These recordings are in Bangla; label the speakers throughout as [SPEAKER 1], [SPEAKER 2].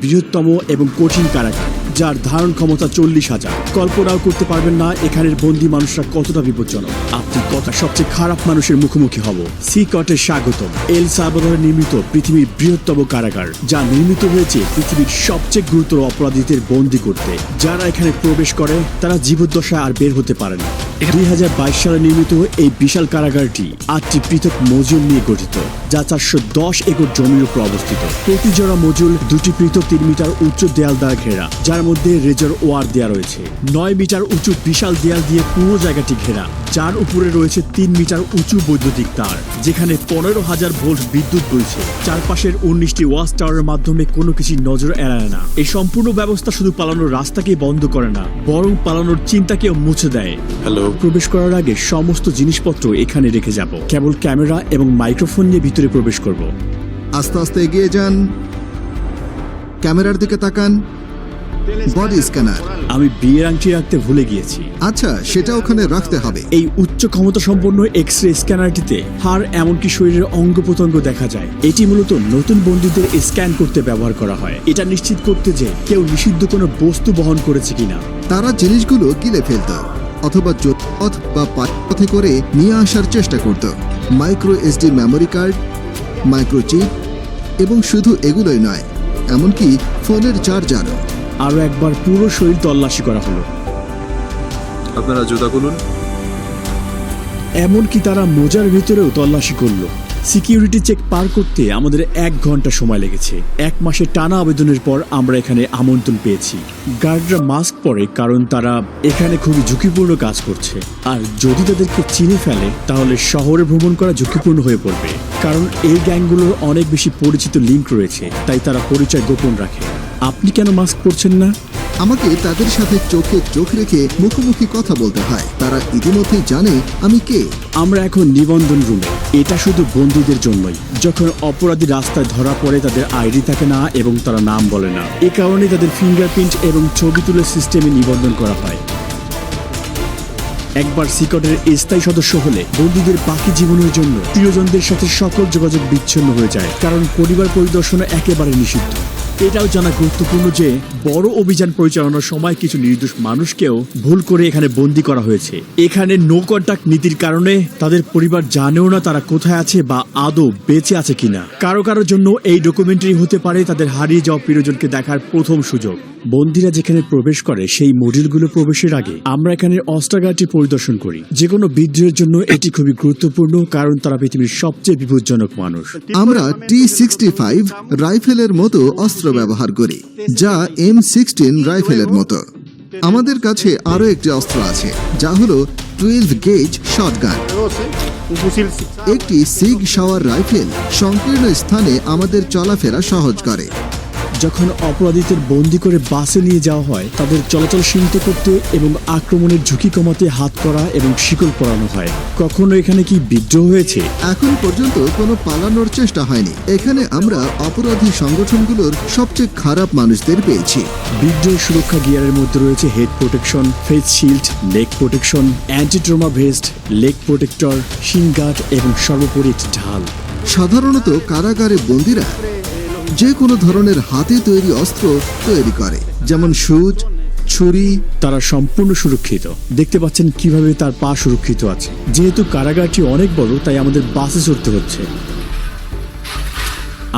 [SPEAKER 1] বৃহত্তম এবং কঠিন কারাগার, যার ধারণ ক্ষমতা 40,000। কল্পনাও করতে পারবেন না এখানের বন্দী মানুষরা কতটা বিপজ্জনক। আপনি কথা সবচেয়ে খারাপ মানুষের মুখোমুখি হব। সিকটে স্বাগতম। এল সালভাদরে নির্মিত পৃথিবীর বৃহত্তম কারাগার, যা নির্মিত হয়েছে পৃথিবীর সবচেয়ে গুরুতর অপরাধীদের বন্দী করতে। যারা এখানে প্রবেশ করে তারা জীবদ্দশায় আর বের হতে পারে না। 2022 সালে নির্মিত এই বিশাল কারাগারটি 8টি পৃথক মজুল নিয়ে গঠিত, যা 410 একর জমির উপর অবস্থিত। প্রতি জোড়া মজুল 2টি পৃথক 3 মিটার উচ্চ দেয়াল দ্বারা ঘেরা, যার মধ্যে রেজার ওয়ার দেয়া রয়েছে। 9 মিটার উঁচু বিশাল দেয়াল দিয়ে পুরো জায়গাটি ঘেরা, যার উপরে রয়েছে 3 মিটার উঁচু বৈদ্যুতিক তার, যেখানে 15,000 ভোল্ট বিদ্যুৎ বইছে। চারপাশের 19টি ওয়াচ টাওয়ারের মাধ্যমে কোনো কিছু নজর এড়ায় না। এই সম্পূর্ণ ব্যবস্থা শুধু পালানোর রাস্তাকেই বন্ধ করে না, বরং পালানোর চিন্তাকেও মুছে দেয়।
[SPEAKER 2] হ্যালো।
[SPEAKER 1] প্রবেশ করার আগে সমস্ত জিনিসপত্র এখানে রেখে যাব। কেবল ক্যামেরা এবং মাইক্রোফোন নিয়ে ভিতরে প্রবেশ করব।
[SPEAKER 3] আস্তে আস্তে এগিয়ে যান, ক্যামেরার দিকে তাকান। Body scanner.
[SPEAKER 1] আমি বিয়ের আংটি রাখতে ভুলে গিয়েছি।
[SPEAKER 3] আচ্ছা, সেটা ওখানে রাখতে হবে।
[SPEAKER 1] এই উচ্চ ক্ষমতা সম্পন্ন এক্স-রে স্ক্যানারটিতে হাড় এমনকি শরীরের অঙ্গ প্রত্যঙ্গ দেখা যায়। এটি মূলত নতুন বন্দীদের স্ক্যান করতে ব্যবহার করা হয়, এটা নিশ্চিত করতে যে কেউ নিষিদ্ধ কোনো বস্তু বহন করেছে কিনা।
[SPEAKER 3] তারা জিনিসগুলো গিলে ফেলত অথবা পথ বা পথে করে নিয়ে আসার চেষ্টা করত। Micro SD memory card, microchip, এবং শুধু এগুলোই নয়, এমনকি ফোনের চার্জারও।
[SPEAKER 1] আরও একবার পুরো শরীর তল্লাশি করা হলো।
[SPEAKER 2] আপনারা জুতা খুলুন।
[SPEAKER 1] এমনকি তারা মোজার ভিতরেও তল্লাশি করলো। সিকিউরিটি চেক পার করতে আমাদের 1 ঘন্টা সময় লেগেছে। 1 মাসের টানা আবেদনের পর আমরা এখানে আমন্ত্রণ পেয়েছি। গার্ডরা মাস্ক পরে, কারণ তারা এখানে খুবই ঝুঁকিপূর্ণ কাজ করছে। আর যদি তাদেরকে চিনে ফেলে তাহলে শহরে ভ্রমণ করা ঝুঁকিপূর্ণ হয়ে পড়বে, কারণ এই গ্যাংগুলোর অনেক বেশি পরিচিত লিঙ্ক রয়েছে, তাই তারা পরিচয় গোপন রাখে। আপনি কেন মাস্ক পরছেন না?
[SPEAKER 3] আমাকে তাদের সাথে চোখে চোখ রেখে মুখোমুখি কথা বলতে হয়। তারা ইতিমধ্যেই জানে আমি কে।
[SPEAKER 1] আমরা এখন নিবন্ধন রুমে। এটা শুধু বন্দীদের জন্যই। যখন অপরাধী রাস্তায় ধরা পড়ে তাদের আইডি থাকে না এবং তারা নাম বলে না, এ কারণে তাদের ফিঙ্গারপ্রিন্ট এবং ছবি তুলে সিস্টেমে নিবন্ধন করা হয়। একবার সিকটের স্থায়ী সদস্য হলে বন্দীদের বাকি জীবনের জন্য প্রিয়জনদের সাথে সকল যোগাযোগ বিচ্ছিন্ন হয়ে যায়, কারণ পরিবার পরিদর্শন একেবারে নিষিদ্ধ। এটাও জানা গুরুত্বপূর্ণ যে বড় অভিযান পরিচালনার সময় কিছু নির্দোষ মানুষকেও ভুল করে এখানে বন্দী করা হয়েছে। এখানে নো কন্টাক্ট নীতির কারণে তাদের পরিবার জানেও না তারা কোথায় আছে বা আদৌ বেঁচে আছে কিনা। কারো কারোর জন্য এই ডকুমেন্টারি হতে পারে তাদের হারিয়ে যাওয়া প্রিয়জনকে দেখার প্রথম সুযোগ। বন্দীরা যেখানে প্রবেশ করে সেই মডিউলগুলো প্রবেশের আগে আমরা এখানে অস্ত্রাগারটি পরিদর্শন করি। যে কোনো বিদ্রোহের জন্য এটি খুবই গুরুত্বপূর্ণ, কারণ তারা পৃথিবীর সবচেয়ে বিপজ্জনক মানুষ।
[SPEAKER 3] আমরা T65 রাইফেলের মতো অস্ত্র ব্যবহার করি, যা M16 রাইফেলের মতো। আমাদের কাছে আরো একটি অস্ত্র আছে, যা হলো 12 গেজ শটগান। একটি সিগ শাওয়ার রাইফেল সংকীর্ণ স্থানে আমাদের চলাফেরা সহজ করে।
[SPEAKER 1] যখন অপরাধীদের বন্দী করে বাসে নিয়ে যাওয়া হয়, তাদের চলাচল সীমিত করতে এবং আক্রমণের ঝুঁকি কমাতে হাত করা এবং শিকল পরানো হয়। কখনো এখানে কি বিদ্রোহ হয়েছে?
[SPEAKER 3] এখন পর্যন্ত কোনো পালানোর চেষ্টা হয়নি। এখানে আমরা অপরাধী সংগঠনগুলোর সবচেয়ে খারাপ মানুষদের পেয়েছি।
[SPEAKER 1] বিদ্রোহ সুরক্ষা গিয়ারের মধ্যে রয়েছে head protection, face shield, leg protection, anti trauma vest, leg protector, shin guard এবং সর্বোপরি একটি ঢাল।
[SPEAKER 3] সাধারণত কারাগারে বন্দীরা যে কোনো ধরনের হাতে তৈরি অস্ত্র তৈরি করে, যেমন সুচ, ছুরি।
[SPEAKER 1] তারা সম্পূর্ণ সুরক্ষিত। দেখতে পাচ্ছেন কিভাবে তার পা সুরক্ষিত আছে। যেহেতু কারাগারটি অনেক বড়, তাই আমাদের বাসে চড়তে হচ্ছে।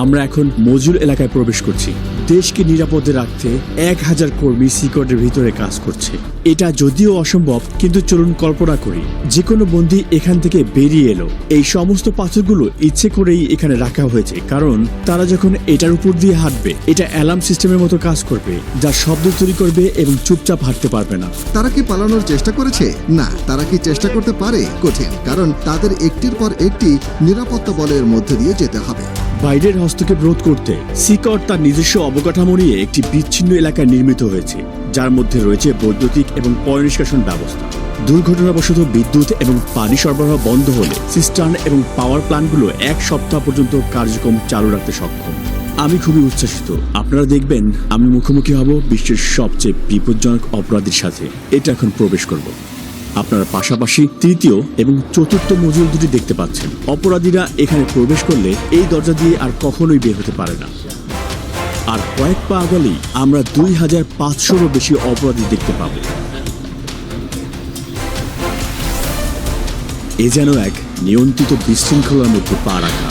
[SPEAKER 1] আমরা এখন মজুল এলাকায় প্রবেশ করছি। দেশকে নিরাপদে রাখতে 1000 কর্মী সিকটের ভিতরে কাজ করছে। এটা যদিও অসম্ভব, কিন্তু চলুন কল্পনা করি যে কোনো বন্দী এখান থেকে বেরিয়ে এলো। এই সমস্ত পাথরগুলো ইচ্ছে করেই এখানে রাখা হয়েছে, কারণ তারা যখন এটার উপর দিয়ে হাঁটবে, এটা অ্যালার্ম সিস্টেমের মতো কাজ করবে, যা শব্দ তৈরি করবে এবং চুপচাপ হাঁটতে পারবে না।
[SPEAKER 3] তারা কি পালানোর চেষ্টা করেছে? না। তারা কি চেষ্টা করতে পারে? কঠিন, কারণ তাদের একটির পর একটি নিরাপত্তা বলয়ের মধ্যে দিয়ে যেতে হবে।
[SPEAKER 1] বাইরের হস্তক্ষেপ রোধ করতে সিকট তার নিজস্ব অবকাঠামো নিয়ে একটি বিচ্ছিন্ন এলাকায় নির্মিত হয়েছে, যার মধ্যে রয়েছে বৈদ্যুতিক এবং পয় নিষ্কাশন ব্যবস্থা। দুর্ঘটনাবশত বিদ্যুৎ এবং পানি সরবরাহ বন্ধ হলে সিস্টার্ন এবং পাওয়ার প্ল্যান্টগুলো 1 সপ্তাহ পর্যন্ত কার্যক্রম চালু রাখতে সক্ষম। আমি খুবই উচ্ছ্বাসিত। আপনারা দেখবেন আমি মুখোমুখি হব বিশ্বের সবচেয়ে বিপজ্জনক অপরাধীর সাথে। এটা এখন প্রবেশ করব। আপনারা পাশাপাশি তৃতীয় এবং চতুর্থ মজুল দুটি দেখতে পাচ্ছেন। অপরাধীরা এখানে প্রবেশ করলে এই দরজা দিয়ে আর কখনোই বের হতে পারে না। আর কয়েক পা আগালেই আমরা 2500-রও বেশি অপরাধী দেখতে পাবো। এ যেন এক নিয়ন্ত্রিত বিশৃঙ্খলার মধ্যে পা রাখা।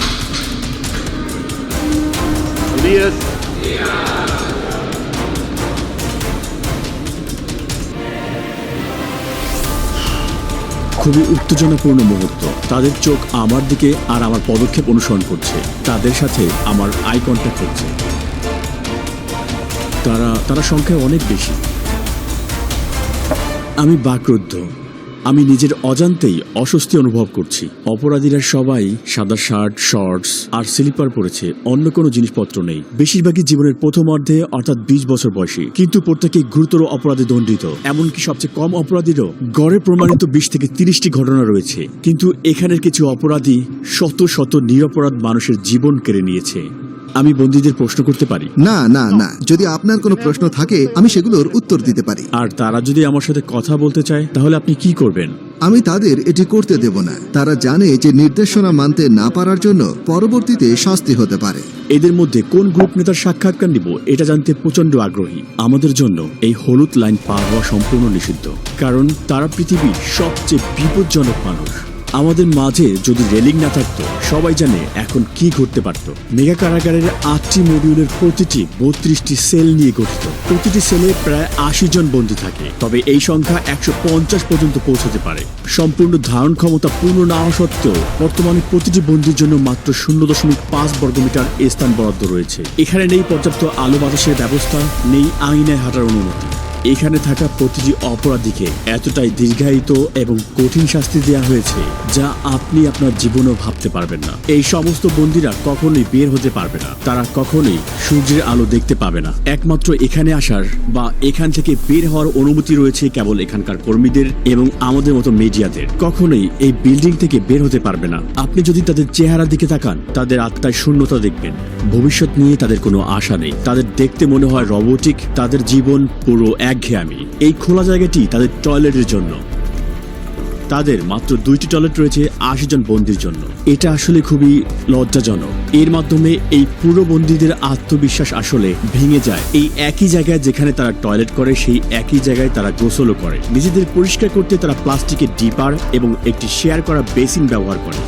[SPEAKER 1] খুবই উত্তেজনাপূর্ণ মুহূর্ত। তাদের চোখ আমার দিকে আর আমার পদক্ষেপ অনুসরণ করছে। তাদের সাথে আমার আই কন্ট্যাক্ট হচ্ছে। তারা সংখ্যায় অনেক বেশি। আমি বাকরুদ্ধ। আমি নিজের অজান্তেই অস্বস্তি অনুভব করছি। অপরাধীরা সবাই সাদা শার্ট, শর্টস আর স্লিপার পরেছে, অন্য কোনো জিনিসপত্র নেই। বেশিরভাগই জীবনের প্রথম অর্ধে, অর্থাৎ 20 বছর বয়সী, কিন্তু প্রত্যেকেই গুরুতর অপরাধে দণ্ডিত। এমনকি সবচেয়ে কম অপরাধীরও গড়ে প্রমাণিত 20 থেকে 30টি ঘটনা রয়েছে। কিন্তু এখানের কিছু অপরাধী শত শত নিরপরাধ মানুষের জীবন কেড়ে নিয়েছে। আমি বন্দীদের প্রশ্ন করতে পারি?
[SPEAKER 3] না না না, যদি আপনার কোনো প্রশ্ন থাকে আমি সেগুলোর উত্তর দিতে পারি।
[SPEAKER 1] আর তারা যদি আমার সাথে কথা বলতে চায় তাহলে আপনি কি করবেন?
[SPEAKER 3] আমি তাদের এটি করতে দেব না। তারা জানে যে নির্দেশনা মানতে না পারার জন্য পরবর্তীতে শাস্তি হতে পারে।
[SPEAKER 1] এদের মধ্যে কোন গ্রুপ নেতার সাক্ষাৎকার নিব এটা জানতে প্রচন্ড আগ্রহী। আমাদের জন্য এই হলুদ লাইন পার হওয়া সম্পূর্ণ নিষিদ্ধ, কারণ তারা পৃথিবীর সবচেয়ে বিপজ্জনক মানুষ। আমাদের মাঝে যদি রেলিং না থাকতো, সবাই জানে এখন কি ঘটতে পারত। মেগা কারাগারের 8টি মডিউলের প্রতিটি 32টি সেল নিয়ে গঠিত। প্রতিটি সেলে প্রায় 80 জন বন্দী থাকে, তবে এই সংখ্যা 150 পর্যন্ত পৌঁছতে পারে। সম্পূর্ণ ধারণ ক্ষমতা পূর্ণ না হওয়া সত্ত্বেও বর্তমানে প্রতিটি বন্দীর জন্য মাত্র 0.5 বর্গমিটার স্থান বরাদ্দ রয়েছে। এখানে নেই পর্যাপ্ত আলো বাতাসের ব্যবস্থা, নেই আঙিনায় হাঁটার অনুমতি। এখানে থাকা প্রতিটি অপরাধীকে এতটাই দীর্ঘায়িত এবং কঠিন শাস্তি দেওয়া হয়েছে যা আপনি আপনার জীবনেও ভাবতে পারবেন না। এই সমস্ত বন্দীরা কখনোই বের হতে পারবে না। তারা কখনোই সূর্যের আলো দেখতে পাবে না। একমাত্র এখানে আসার বা এখান থেকে বের হওয়ার অনুমতি রয়েছে কেবল এখানকার কর্মীদের এবং আমাদের মতো মিডিয়াদের। কখনোই এই বিল্ডিং থেকে বের হতে পারবে না। আপনি যদি তাদের চেহারার দিকে তাকান, তাদের আত্মায় শূন্যতা দেখবেন। ভবিষ্যৎ নিয়ে তাদের কোনো আশা নেই। তাদের দেখতে মনে হয় রোবোটিক। তাদের জীবন পুরো একঘেয়েমি। এই খোলা জায়গাটি তাদের টয়লেটের জন্য। তাদের মাত্র 2টি টয়লেট রয়েছে 80 জন বন্দীর জন্য। এটা আসলে খুবই লজ্জাজনক। এর মাধ্যমে এই পুরো বন্দীদের আত্মবিশ্বাস আসলে ভেঙে যায়। এই একই জায়গায় যেখানে তারা টয়লেট করে, সেই একই জায়গায় তারা গোসলও করে। নিজেদের পরিষ্কার করতে তারা প্লাস্টিকের ডিপার এবং একটি শেয়ার করা বেসিন ব্যবহার করে।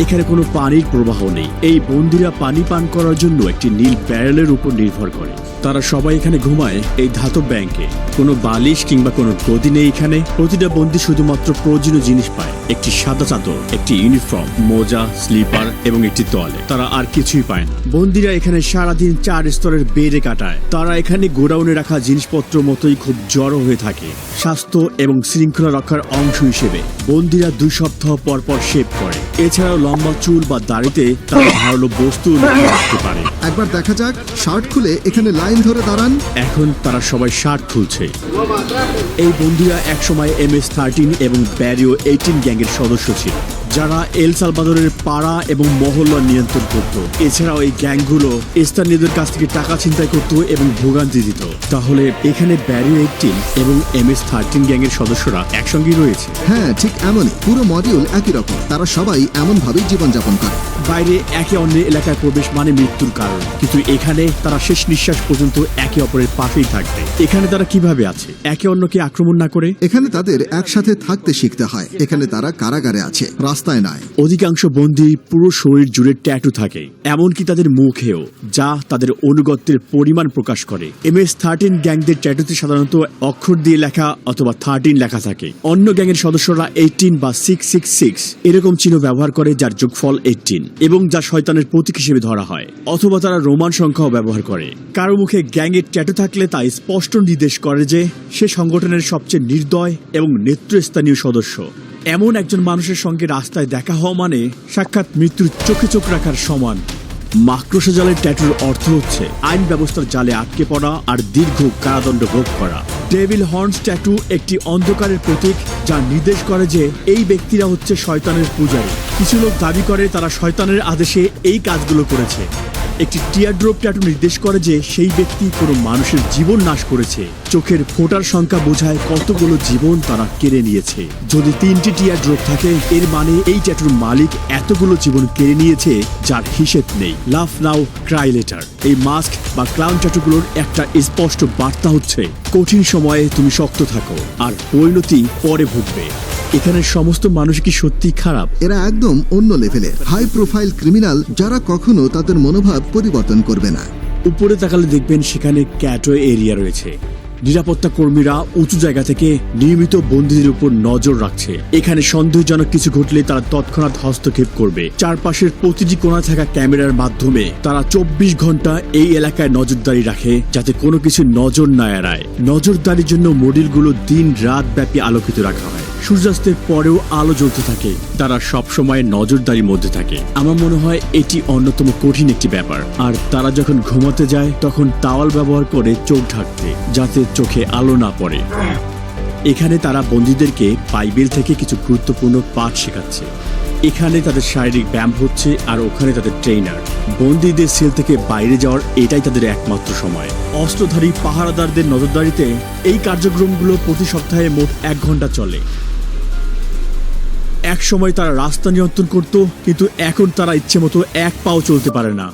[SPEAKER 1] এখানে কোনো পানির প্রবাহ নেই। এই বন্দীরা পানি পান করার জন্য একটি নীল ব্যারেলের উপর নির্ভর করে। তারা সবাই এখানে ঘুমায় এই ধাতব ব্যাংকে। কোনো বালিশ কিংবা কোনো গদি নেই এখানে। প্রতিটা বন্দী শুধুমাত্র প্রয়োজনীয় জিনিস পায়: একটি সাদা চাদর, একটি ইউনিফর্ম, মোজা, স্লিপার এবং একটি তোয়ালে। তারা আর কিছুই পায় না। বন্দীরা এখানে সারাদিন 4 স্তরের বেডে কাটায়। তারা এখানে গোডাউনে রাখা জিনিসপত্র মতোই খুব জড়ো হয়ে থাকে। স্বাস্থ্য এবং শৃঙ্খলা রক্ষার অংশ হিসেবে বন্দীরা 2 সপ্তাহ পর পর শেভ করে। এছাড়াও লম্বা চুল বা দাড়িতে তারা ধারালো বস্তু রাখতে পারে।
[SPEAKER 3] একবার দেখা যাক, শার্ট খুলে এখানে লাইন ধরে দাঁড়ান।
[SPEAKER 1] এখন তারা সবাই শার্ট খুলছে। এই বন্দীরা একসময় MS-13 এবং ব্যারিও 18 গ্যাংয়ের সদস্য ছিল, যারা এল সালভাদোরের পাড়া এবং মহল্লা নিয়ন্ত্রণ করত। এছাড়াও এই গ্যাংগুলো স্থানীয়দের কাছ থেকে টাকা ছিনতাই করত এবং ভোগান্তি দিত। তাহলে এখানে ব্যারিও 18 এবং MS-13 গ্যাংয়ের সদস্যরা একসঙ্গেই রয়েছে।
[SPEAKER 3] হ্যাঁ, ঠিক এমনই। পুরো মডিউল একই রকম। তারা সবাই এমনভাবেই জীবনযাপন করে।
[SPEAKER 1] বাইরে একে অন্যের এলাকায় প্রবেশ মানে মৃত্যুর কারণ, কিন্তু এখানে তারা শেষ নিঃশ্বাস পর্যন্ত একে অপরের পাশেই থাকবে। এখানে তারা কিভাবে আছে একে অন্যকে আক্রমণ না করে?
[SPEAKER 3] এখানে তাদের একসাথে থাকতে শিখতে হয়। এখানে তারা কারাগারে আছে, রাস্তায় নয়।
[SPEAKER 1] অধিকাংশ বন্দী পুরো শরীর জুড়ে ট্যাটু থাকে, এমনকি তাদের মুখেও, যা তাদের অনুগত্যের পরিমাণ প্রকাশ করে। MS-13 গ্যাংদের ট্যাটুতে সাধারণত অক্ষর দিয়ে লেখা অথবা 13 লেখা থাকে। অন্য গ্যাংয়ের সদস্যরা 18 বা 666 এরকম চিহ্ন ব্যবহার করে, যার যোগফল 18 এবং যা শয়তানের প্রতীক হিসেবে ধরা হয়। অথবা তারা রোমান সংখ্যাও ব্যবহার করে। কারো মুখে গ্যাংয়ের ট্যাটু থাকলে তা স্পষ্ট নির্দেশ করে যে সে সংগঠনের সবচেয়ে নির্দয় এবং নেতৃস্থানীয় সদস্য। এমন একজন মানুষের সঙ্গে রাস্তায় দেখা হওয়া মানে সাক্ষাৎ মৃত্যুর চোখে চোখ রাখার সমান। মাকড়সা জালের ট্যাটুর অর্থ হচ্ছে আইন ব্যবস্থার জালে আটকে পড়া আর দীর্ঘ কারাদণ্ড ভোগ করা। ডেভিল হর্নস ট্যাটু একটি অন্ধকারের প্রতীক, যা নির্দেশ করে যে এই ব্যক্তিরা হচ্ছে শয়তানের পূজারী। কিছু লোক দাবি করে তারা শয়তানের আদেশে এই কাজগুলো করেছে। একটি টিয়ার ড্রপ ট্যাটু নির্দেশ করে যে সেই ব্যক্তি কোনো মানুষের জীবন নাশ করেছে। চোখের ফোঁটার সংখ্যা বোঝায় কতগুলো জীবন তারা কেড়ে নিয়েছে। যদি 3টি টিয়ার ড্রপ থাকে এর মানে এই ট্যাটুর মালিক এতগুলো জীবন কেড়ে নিয়েছে যার হিসেব নেই। লাভ নাও ক্রাই লেটার, এই মাস্ক বা ক্লাউন ট্যাটুগুলোর একটা স্পষ্ট বার্তা হচ্ছে কঠিন সময়ে তুমি শক্ত থাকো আর পরিণতি পরে ভুগবে। এখানে সমস্ত মানুষ কি সত্যি খারাপ?
[SPEAKER 3] এরা একদম অন্য লেভেলের হাই প্রোফাইল ক্রিমিনাল যারা কখনো তাদের মনোভাব পরিবর্তন করবে না।
[SPEAKER 1] উপরে তাকালে দেখবেন সেখানে ক্যাটওয়ে এরিয়া রয়েছে। নিরাপত্তা কর্মীরা উঁচু জায়গা থেকে নিয়মিত বন্দীদের উপর নজর রাখছে। এখানে সন্দেহজনক কিছু ঘটলে তারা তৎক্ষণাৎ হস্তক্ষেপ করবে। চারপাশের প্রতিটি কোণা থাকা ক্যামেরার মাধ্যমে তারা 24 ঘন্টা এই এলাকায় নজরদারি রাখে যাতে কোনো কিছু নজর না এড়ায়। নজরদারির জন্য মডিউলগুলো দিন রাত ব্যাপী আলোকিত রাখা হয়। সূর্যাস্তের পরেও আলো জ্বলতে থাকে। তারা সব সময় নজরদারির মধ্যে থাকে। আমার মনে হয় এটি অন্যতম কঠিন একটি ব্যাপার। আর তারা যখন ঘুমাতে যায় তখন তাওয়াল ব্যবহার করে চোখ ঢাকতে যাতে চোখে আলো না পড়ে। এখানে তারা বন্দীদেরকে বাইবেল থেকে কিছু গুরুত্বপূর্ণ পাঠ শেখাচ্ছে। এখানে তাদের শারীরিক ব্যায়াম হচ্ছে আর ওখানে তাদের ট্রেনার। বন্দীদের সেল থেকে বাইরে যাওয়ার এটাই তাদের একমাত্র সময়। অস্ত্রধারী পাহারাদারদের নজরদারিতে এই কার্যক্রমগুলো প্রতি সপ্তাহে মোট 1 ঘন্টা চলে। এক সময় তারা রাস্তা নিয়ন্ত্রণ করত, কিন্তু এখন তারা ইচ্ছে মতো এক পাও চলতে পারে না।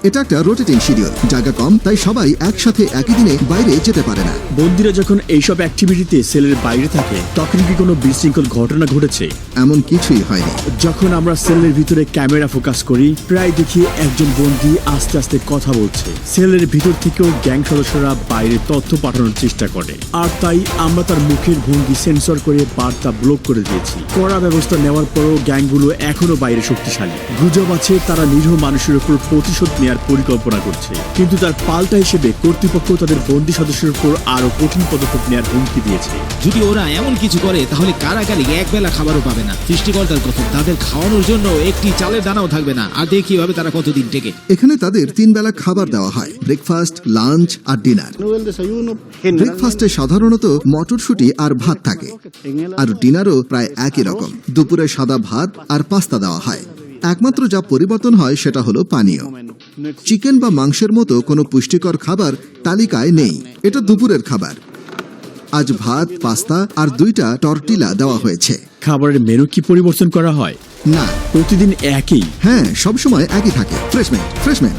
[SPEAKER 3] এটা একটা রোটেটিং শিডিউল, জায়গা কম তাই সবাই একসাথে একই দিনে বাইরে যেতে পারে না।
[SPEAKER 1] বন্দীরা যখন এইসব অ্যাক্টিভিটিতে সেলের বাইরে থাকে তখন কি কোনো বিশৃঙ্খল ঘটনা ঘটেছে?
[SPEAKER 3] এমন কিছুই হয়নি।
[SPEAKER 1] যখন আমরা সেলের ভিতরে ক্যামেরা ফোকাস করি প্রায় দেখি একজন বন্দী আস্তে আস্তে কথা বলছে। সেলের ভিতর থেকেও গ্যাং সদস্যরা বাইরে তথ্য পাঠানোর চেষ্টা করে, আর তাই আমরা তার মুখের ভঙ্গি সেন্সর করে বার্তা ব্লক করে দিয়েছি। কড়া ব্যবস্থা নেওয়ার পরও গ্যাংগুলো এখনো বাইরে শক্তিশালী। গুজব আছে তারা নিরীহ মানুষের উপর প্রতিশোধ নেওয়ার পরিকল্পনা করছে, কিন্তু তার পাল্টা হিসেবে কর্তৃপক্ষ তাদের বন্দী সদস্যের উপর আরো কঠিন পদক্ষেপ নেওয়ার হুমকি দিয়েছে।
[SPEAKER 4] যদি ওরা এমন কিছু করে তাহলে কারাগারে একবেলা খাবারও পাবে না। সৃষ্টিকর্তার কথা, তাদের খাওয়ানোর জন্য একটি চালের দানাও থাকবে না। আর দেখি হবে তারা কতদিন টেকে।
[SPEAKER 3] এখানে তাদের 3 বেলা খাবার দেওয়া হয়, ব্রেকফাস্ট, লাঞ্চ আর ডিনার। ব্রেকফাস্টে সাধারণত মটরশুঁটি আর ভাত থাকে, আর ডিনারও প্রায় একই রকম। দুপুরে সাদা ভাত আর পাস্তা দেওয়া হয়। একমাত্র যা পরিবর্তন হয় সেটা হলো পানীয়। চিকেন বা মাংসের মতো কোনো পুষ্টিকর খাবার তালিকায় নেই। এটা দুপুরের খাবার। আজ ভাত, পাস্তা আর 2টা টর্টিলা দেওয়া হয়েছে।
[SPEAKER 1] খাবারের মেনু কি পরিবর্তন করা হয়?
[SPEAKER 3] না,
[SPEAKER 1] প্রতিদিন একই।
[SPEAKER 3] হ্যাঁ, সবসময় একই থাকে। ফ্রেশমেন্ট।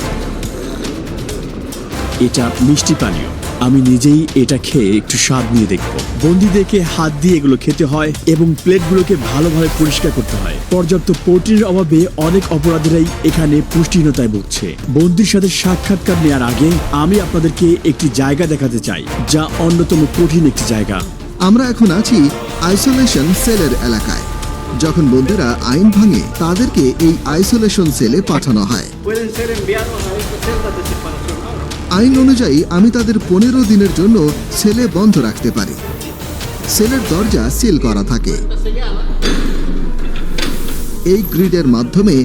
[SPEAKER 1] এটা মিষ্টি পানীয়। আমি নিজেই এটা খেয়ে একটু স্বাদ নিয়ে দেখব। বন্দীদেরকে হাত দিয়ে এগুলো খেতে হয় এবং প্লেটগুলোকে ভালোভাবে পরিষ্কার করতে হয়। পর্যাপ্ত প্রোটিনের অভাবে অনেক অপরাধীরাই এখানে পুষ্টিহীনতায় ভুগছে। বন্দীর সাথে সাক্ষাৎকার নেওয়ার আগে আমি আপনাদেরকে একটি জায়গা দেখাতে চাই, যা অন্যতম কঠিন একটি জায়গা।
[SPEAKER 3] আমরা এখন আছি আইসোলেশন সেলের এলাকায়। যখন বন্দীরা আইন ভাঙে তাদেরকে এই আইসোলেশন সেলে পাঠানো হয়। আইন অনুযায়ী আমি তাদের 15 দিনের জন্য সেলে বন্ধ রাখতে পারি। সেলের দরজা সিল করা থাকে। এই গ্রিডের মাধ্যমে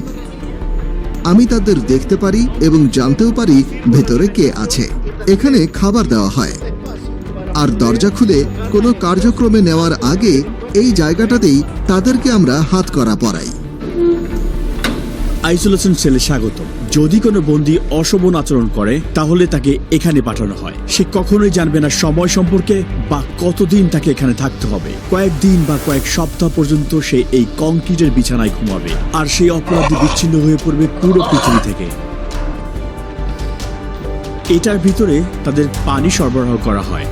[SPEAKER 3] আমি তাদের দেখতে পারি এবং জানতেও পারি ভেতরে কে আছে। এখানে খাবার দেওয়া হয়, আর দরজা খুলে কোনো কার্যক্রমে নেওয়ার আগে এই জায়গাটাতেই তাদেরকে আমরা হাতকড়া পরাই।
[SPEAKER 1] আইসোলেশন সেলে স্বাগত। যদি কোনো বন্দী অশোভন আচরণ করে তাহলে তাকে এখানে পাঠানো হয়। সে কখনোই জানবে না সময় সম্পর্কে বা কতদিন তাকে এখানে থাকতে হবে। কয়েকদিন বা কয়েক সপ্তাহ পর্যন্ত সে এই কংক্রিটের বিছানায় ঘুমাবে, আর সেই অপরাধী বিচ্ছিন্ন হয়ে পড়বে পুরো পৃথিবী থেকে। এটার ভিতরে তাদের পানি সরবরাহ করা হয়।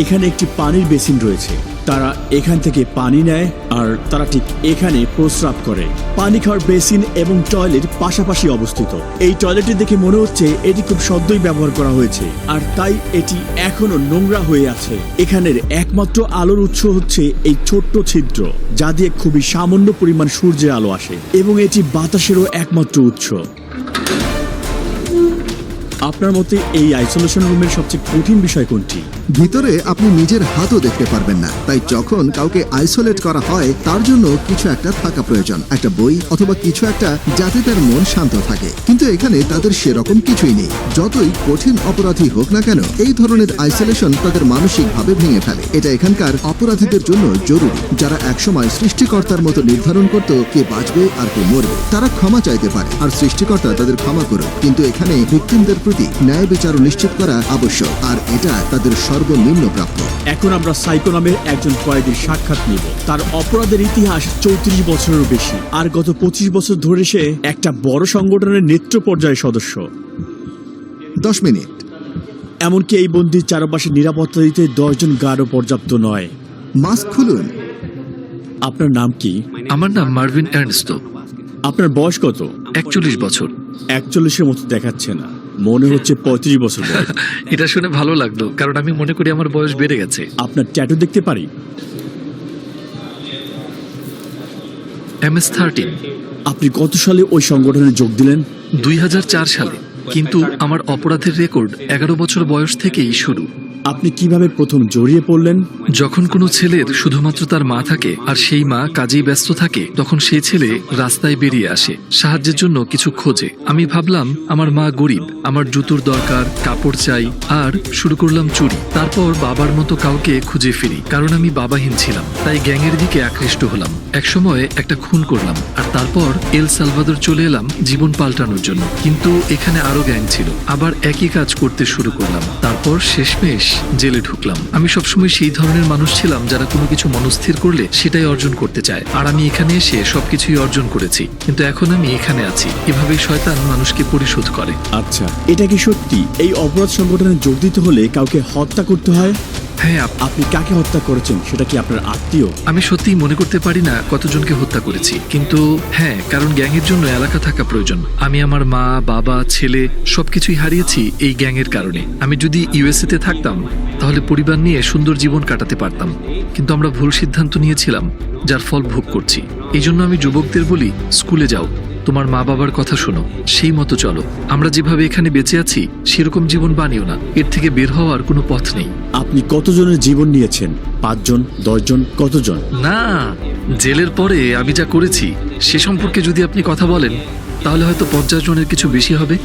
[SPEAKER 1] এখানে একটি পানির বেসিন রয়েছে। তারা এখান থেকে পানি নেয় আর তারা ঠিক এখানে প্রস্রাব করে। পানি খাওয়ার বেসিন এবং টয়লেট পাশাপাশি অবস্থিত। এই টয়লেটটি দেখে মনে হচ্ছে এটি খুব সদ্যই ব্যবহার করা হয়েছে, আর তাই এটি এখনো নোংরা হয়ে আছে। এখানের একমাত্র আলোর উৎস হচ্ছে এই ছোট্ট ছিদ্র, যা দিয়ে খুবই সামান্য পরিমাণ সূর্যের আলো আসে, এবং এটি বাতাসেরও একমাত্র উৎস। আপনার মতে এই আইসোলেশন রুমের সবচেয়ে কঠিন বিষয় কোনটি?
[SPEAKER 3] ভিতরে আপনি নিজের হাতও দেখতে পারবেন না, তাই যখন কাউকে আইসোলেট করা হয় তার জন্য কিছু একটা থাকা প্রয়োজন, একটা বই অথবা কিছু একটা, যাতে তার মন শান্ত থাকে। কিন্তু এখানে তাদের সেরকম কিছুই নেই। যতই কঠিন অপরাধী হোক না কেন, এই ধরনের আইসোলেশন তাদের মানসিকভাবে ভেঙে ফেলে। এটা এখানকার অপরাধীদের জন্য জরুরি, যারা একসময় সৃষ্টিকর্তার মতো নির্ধারণ করত কে বাঁচবে আর কে মরবে। তারা ক্ষমা চাইতে পারে আর সৃষ্টিকর্তা তাদের ক্ষমা করুন, কিন্তু এখানে ভিকটিমদের প্রতি ন্যায় বিচার নিশ্চিত করা আবশ্যক, আর এটা তাদের সর্বনিম্ন প্রাপ্য।
[SPEAKER 1] এখন আমরা সাইকো নামের একজন কয়েদির সাক্ষাৎ নিব। তার অপরাধের ইতিহাস 34 বছরেরও বেশি, আর গত 25 বছর ধরে সে একটা বড় সংগঠনের নেতৃত্ব পর্যায়ের সদস্য।
[SPEAKER 3] 10 মিনিট।
[SPEAKER 1] এমনকি এই বন্দির চারপাশে নিরাপত্তা দিতে 10 জন গার্ডও পর্যাপ্ত নয়।
[SPEAKER 3] মাস্ক খুলুন।
[SPEAKER 1] আপনার নাম কি?
[SPEAKER 5] আমার নাম মার্ভিন এর্নস্টো।
[SPEAKER 1] আপনার বয়স কত?
[SPEAKER 5] 41 বছর।
[SPEAKER 1] 41-এর মতো দেখাচ্ছে না, মনে হচ্ছে 35 বছর বয়স।
[SPEAKER 5] এটা শুনে ভালো লাগলো, কারণ আমি মনে করি আমার বয়স বেড়ে গেছে।
[SPEAKER 1] আপনার ট্যাটু দেখতে পারি?
[SPEAKER 5] MS-13।
[SPEAKER 1] আপনি কত সালে ওই সংগঠনে যোগ দিলেন?
[SPEAKER 5] 2004 সালে, কিন্তু আমার অপরাধের রেকর্ড 11 বছর বয়স থেকেই শুরু।
[SPEAKER 1] আপনি কিভাবে প্রথম জড়িয়ে পড়লেন?
[SPEAKER 5] যখন কোনো ছেলের শুধুমাত্র তার মা থাকে আর সেই মা কাজেই ব্যস্ত থাকে, তখন সেই ছেলে রাস্তায় বেরিয়ে আসে, সাহায্যের জন্য কিছু খোঁজে। আমি ভাবলাম আমার মা গরিব, আমার জুতোর দরকার, কাপড় চাই, আর শুরু করলাম চুরি। তারপর বাবার মতো কাউকে খুঁজে ফিরি, কারণ আমি বাবাহীন ছিলাম, তাই গ্যাংয়ের দিকে আকৃষ্ট হলাম। একসময় একটা খুন করলাম, আর তারপর এল সালভাদর চলে এলাম জীবন পাল্টানোর জন্য। কিন্তু এখানে আরো গ্যাং ছিল, আবার একই কাজ করতে শুরু করলাম। তারপর শেষমেশ জেলে ঢুকলাম। আমি সবসময় সেই ধরনের মানুষ ছিলাম যারা কোনো কিছু মনস্থির করলে সেটাই অর্জন করতে চায়, আর আমি এখানে এসে সবকিছুই অর্জন করেছি। কিন্তু এখন আমি এখানে আছি। এভাবেই শয়তান মানুষকে পরিশোধ করে।
[SPEAKER 1] আচ্ছা, এটা কি সত্যি এই অপরাধ সংগঠনে যোগ দিতে হলে কাউকে হত্যা করতে হয়?
[SPEAKER 5] হ্যাঁ,
[SPEAKER 1] আপনি কাকে হত্যা করেছেন? সেটা কি আপনার আত্মীয়?
[SPEAKER 5] আমি সত্যিই মনে করতে পারি না কতজনকে হত্যা করেছি, কিন্তু হ্যাঁ, কারণ গ্যাংয়ের জন্য এলাকা থাকা প্রয়োজন। আমি আমার মা, বাবা, ছেলে সবকিছুই হারিয়েছি এই গ্যাংয়ের কারণে। আমি যদি USA তে থাকতাম তাহলে পরিবার নিয়ে সুন্দর জীবন কাটাতে পারতাম, কিন্তু আমরা ভুল সিদ্ধান্ত নিয়েছিলাম, যার ফল ভোগ করছি। এই জন্য আমি যুবকদের বলি, স্কুলে যাও, তোমার মা বাবার কথা শোনো, সেই মতো চলো। আমরা যেভাবে এখানে বেঁচে আছি সেরকম জীবন বানিও না, এর থেকে বের হওয়ার কোনো পথ নেই।
[SPEAKER 1] আপনি কতজনের জীবন নিয়েছেন? 5 জন, 10 জন, কতজন?
[SPEAKER 5] না, জেলের পরে আমি যা করেছি সে সম্পর্কে যদি আপনি কথা বলেন তাহলে হয়তো 50 জনের কিছু বেশি হবে।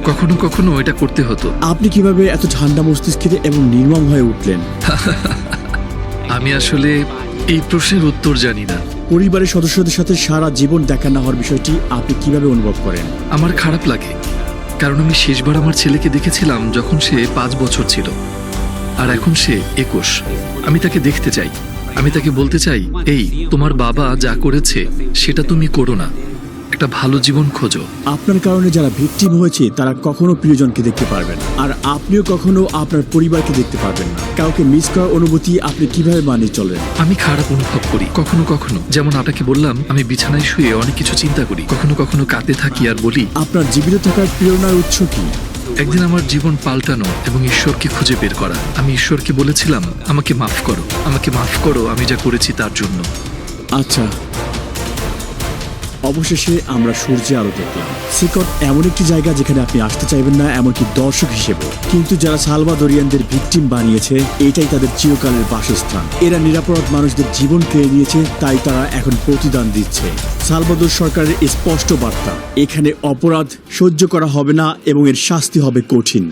[SPEAKER 5] কখনো কখনো এটা করতে হতো।
[SPEAKER 1] আপনি কিভাবে এত ঠান্ডা মস্তিষ্কের এবং নির্মম হয়ে উঠলেন?
[SPEAKER 5] আমি আসলে এই প্রশ্নের উত্তর জানি না।
[SPEAKER 1] পরিবারের সদস্যদের সাথে সারা জীবন দেখা না হওয়ার বিষয়টি আপনি কিভাবে অনুভব করেন?
[SPEAKER 5] আমার খারাপ লাগে, কারণ আমি শেষবার আমার ছেলেকে দেখেছিলাম যখন সে 5 বছর ছিল, আর এখন সে 21। আমি তাকে দেখতে চাই, আমি তাকে বলতে চাই, এই তোমার বাবা যা করেছে সেটা তুমি করো না, একটা ভালো জীবন খোঁজো।
[SPEAKER 1] আপনার কারণে যারা ভিকটিম হয়েছে তারা কখনো প্রিয়জনকে দেখতে পারবেন, আর আপনিও কখনো আপনার পরিবারকে দেখতে পারবেন না। কাউকে মিস করার অনুভূতি আপনি কিভাবে মানিয়ে চলেন?
[SPEAKER 5] আমি খারাপ অনুভব করি কখনো কখনো, যেমন আপনাকে বললাম আমি বিছানায় শুয়ে অনেক কিছু চিন্তা করি, কখনো কখনো কাঁদতে থাকি আর বলি,
[SPEAKER 1] আপনার জীবিত থাকার প্রেরণার উৎস কি?
[SPEAKER 5] একদিন আমার জীবন পাল্টানো এবং ঈশ্বরকে খুঁজে বের করা। আমি ঈশ্বরকে বলেছিলাম, আমাকে মাফ করো, আমাকে মাফ করো আমি যা করেছি তার জন্য।
[SPEAKER 1] আচ্ছা, অবশেষে আমরা সূর্যে আলো দেখলাম। সিকট এমন একটি জায়গা যেখানে আপনি আসতে চাইবেন না, এমনকি দর্শক হিসেবে। কিন্তু যারা সালভাদোরিয়ানদের ভিকটিম বানিয়েছে, এটাই তাদের চিরকালের বাসস্থান। এরা নিরাপরাধ মানুষদের জীবন কেড়ে নিয়েছে, তাই তারা এখন প্রতিদান দিচ্ছে। সালভাদোর সরকারের স্পষ্ট বার্তা, এখানে অপরাধ সহ্য করা হবে না এবং এর শাস্তি হবে কঠিন।